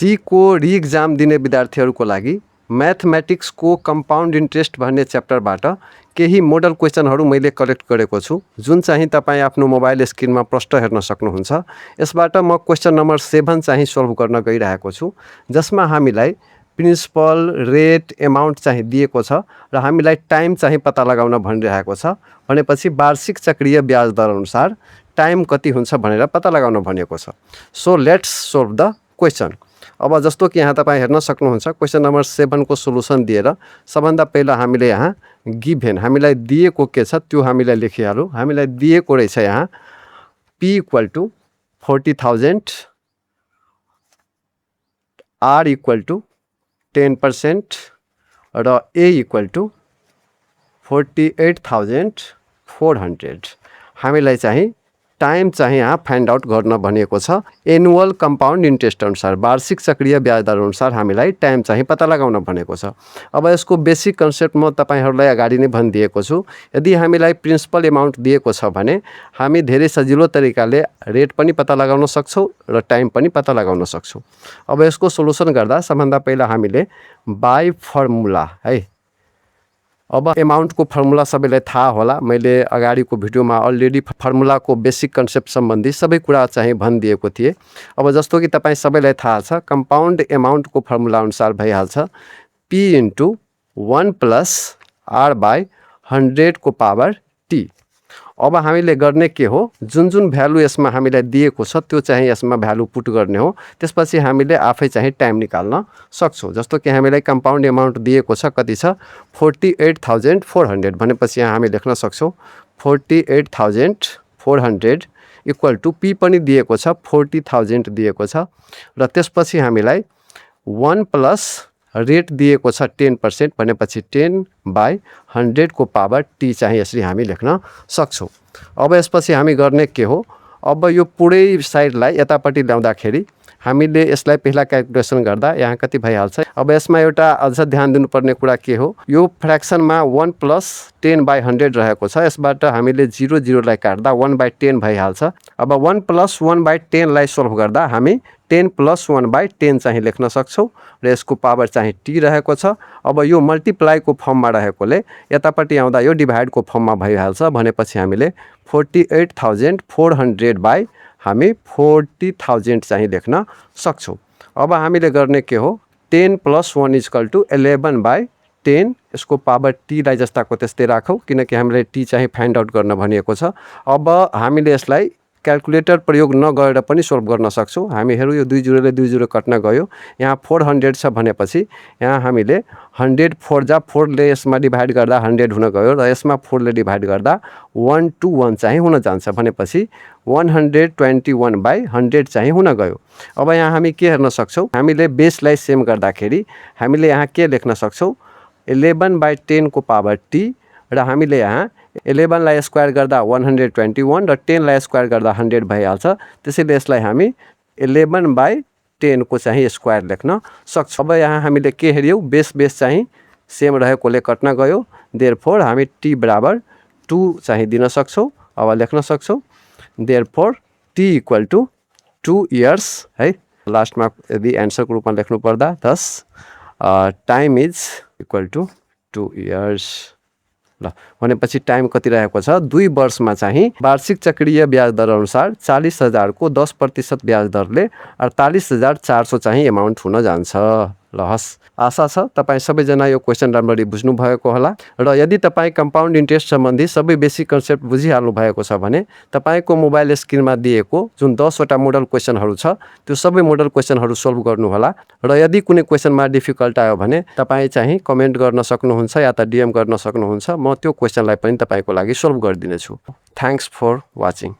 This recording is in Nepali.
सी को रि-एक्जाम दिने विद्यार्थीहरूको लागि म्याथमेटिक्सको कम्पाउन्ड इन्ट्रेस्ट भन्ने च्याप्टरबाट केही मोडल क्वेसनहरू मैले कलेक्ट गरेको छु, जुन चाहिँ तपाईँ आफ्नो मोबाइल स्क्रिनमा प्रष्ट हेर्न सक्नुहुन्छ। यसबाट म क्वेसन नम्बर 7 चाहिँ सोल्भ गर्न गइरहेको छु, जसमा हामीलाई प्रिन्सिपल, रेट, एमाउन्ट चाहिँ दिएको छ र हामीलाई टाइम चाहिँ पत्ता लगाउन भनिरहेको छ। भनेपछि वार्षिक चक्रीय ब्याज दर अनुसार टाइम कति हुन्छ भनेर पत्ता लगाउन भनेको छ। So let's solve the question. अब जस्तो कि यहाँ तपाईँ हेर्न सक्नुहुन्छ, क्वेसन नम्बर 7 को सोलुसन दिएर सबभन्दा पहिला हामीले यहाँ गिभेन हामीलाई दिएको के छ त्यो हामीलाई लेखिहालौँ। हामीलाई दिएको रहेछ यहाँ P equal to 40,000, R equal to 10% र A इक्वल टु 48,400। हामीलाई चाहिँ टाइम चाहिँ यहाँ फाइन्ड आउट गर्न भनेको छ। एनुअल कम्पाउन्ड इन्ट्रेस्ट अनुसार, वार्षिक चक्रीय ब्याज दर अनुसार हामीलाई टाइम चाहिँ पत्ता लगाउन भनेको छ। अब यसको बेसिक कन्सेप्ट म तपाईहरुलाई अगाडि नै भनिदिएको छु। यदि हामीलाई प्रिन्सिपल एमाउन्ट दिएको छ भने हामी धेरै सजिलो तरिकाले रेट पनि पत्ता लगाउन सक्छौं र टाइम पनि पत्ता लगाउन सक्छौं। अब यसको सोलुसन गर्दा सबभन्दा पहिला हामीले बाइ फर्मुला है, अब एमाउन्ट को फर्मुला सबैलाई थाहा होला। मैले अगाडिको भिडियोमा अलरेडी फर्मुला को बेसिक कन्सेप्ट सम्बन्धी सबै कुरा चाहिँ भनिदिएको थिए। अब जस्तो कि तपाईं सबैलाई थाहा छ, कम्पाउन्ड एमाउन्ट को फर्मुला अनुसार भइहाल्छ P into 1 plus R by 100 को पावर T। अब हामीले गर्ने के हो, जुन जुन भ्यालु यसमा हामीलाई दिएको छ त्यो चाहिँ यसमा भ्यालु पुट गर्ने हो। त्यसपछि हामीले आफै चाहिँ टाइम निकाल्न सक्छौं। जस्तो कि हामीलाई कम्पाउन्ड एमाउन्ट दिएको छ, कति छ 48,400 भनेपछि यहाँ हामी लेख्न सक्छौं 48,400 इक्वल टु P पनि दिएको छ 40,000 दिएको छ र त्यसपछि हामीलाई 1 प्लस रेट दिएको छ 10% भनेपछि 10/100 को पावर T चाहिँ यसरी हामी लेख्न सक्छौं। अब यसपछि हामी गर्ने के हो, अब यो पुरै साइडलाई यतापट्टि ल्याउँदाखेरि हामीले यसलाई पहिला क्याल्कुलेसन गर्दा यहाँ कति भइहाल्छ। अब यसमा एउटा अझ ध्यान दिनुपर्ने कुरा के हो, यो फ्र्याक्सनमा 1 प्लस 10/100 रहेको छ। यसबाट हामीले 0 0 लाई काट्दा 1/10 भइहाल्छ। अब 1 प्लस 1/10 लाई सोल्भ गर्दा हामी 10 प्लस 1/10 चाहिँ लेख्न सक्छौं र यसको पावर चाहिँ T रहेको छ। अब यो मल्टिप्लाई को फर्ममा रहेकोले यतापट्टि आउँदा यो डिभाइड को फर्ममा भइहाल्छ। भनेपछि हामीले 48,400 बाई हामी 40,000 चाहिँ लेख्न सक्छौं। अब हामीले गर्ने के हो, 10 प्लस 1 इक्वल टु 11/10, यसको पावर T लाई जस्ताको त्यस्तै राखौं किनकि हामीले T चाहिँ फाइन्ड आउट गर्न भनिएको छ। अब हामीले यसलाई क्याल्कुलेटर प्रयोग नगरेर पनि सोल्भ गर्न सक्छौं। हामी हेरौँ, यो 2 0 ले 2 0 कट्न गयो। यहाँ 400 छ भनेपछि यहाँ हामीले 100 4 जा 4 ले यसमा डिभाइड गर्दा 100 हुन गयो र यसमा 4 ले डिभाइड गर्दा 1 to 1 चाहिँ हुन जान्छ। भनेपछि 121/100 चाहिँ हुन गयो। अब यहाँ हामी के हेर्न सक्छौं, हामीले बेसलाई सेम गर्दाखेरि हामीले यहाँ के लेख्न सक्छौं 11/10 को पावर T र हामीले यहाँ 11 लाई स्क्वायर गर्दा 121 र 10 लाई स्क्वायर गर्दा 100 भइहाल्छ। त्यसैले यसलाई हामी 11/10 को चाहिँ स्क्वायर लेख्न सक्छौं। अब यहाँ हामीले के हेर्यौ, बेस चाहिँ सेम रहेकोले कट्न गयो। देयरफोर हामी T बराबर 2 चाहिँ दिन सक्छौं। अब लेख्न सक्छौं therefore T equal to 2 years है। लास्टमा यदि एन्सर को रूपमा लेख्नु पर्दा thus time is equal to 2 years. ल भनेपछि टाइम कति रहेको छ, 2 वर्षमा चाहिँ वार्षिक चक्रीय ब्याज दर अनुसार 40,000 को 10% ब्याज दरले 48,400 चाहिँ एमाउन्ट हुन जान्छ। ल हस्, आशा छ तपाई सबैजना यो क्वेशन राम्ररी बुझ्नु भएको होला र यदि तपाई कम्पाउन्ड इन्ट्रेस्ट सम्बन्धी सबै बेसिक कन्सेप्ट बुझिहाल्नु भएको छ भने तपाईको मोबाइल स्क्रिनमा दिएको जुन 10 वटा मोडल क्वेशनहरू छ त्यो सबै मोडल क्वेशनहरू सोल्भ गर्नु होला। र यदि कुनै क्वेशनमा डिफिकल्ट आयो भने तपाई चाहिँ कमेन्ट गर्न सक्नुहुन्छ या त DM गर्न सक्नुहुन्छ। म त्यो क्वेशनलाई पनि तपाईको लागि सोल्भ गरिदिनेछु। Thanks for watching.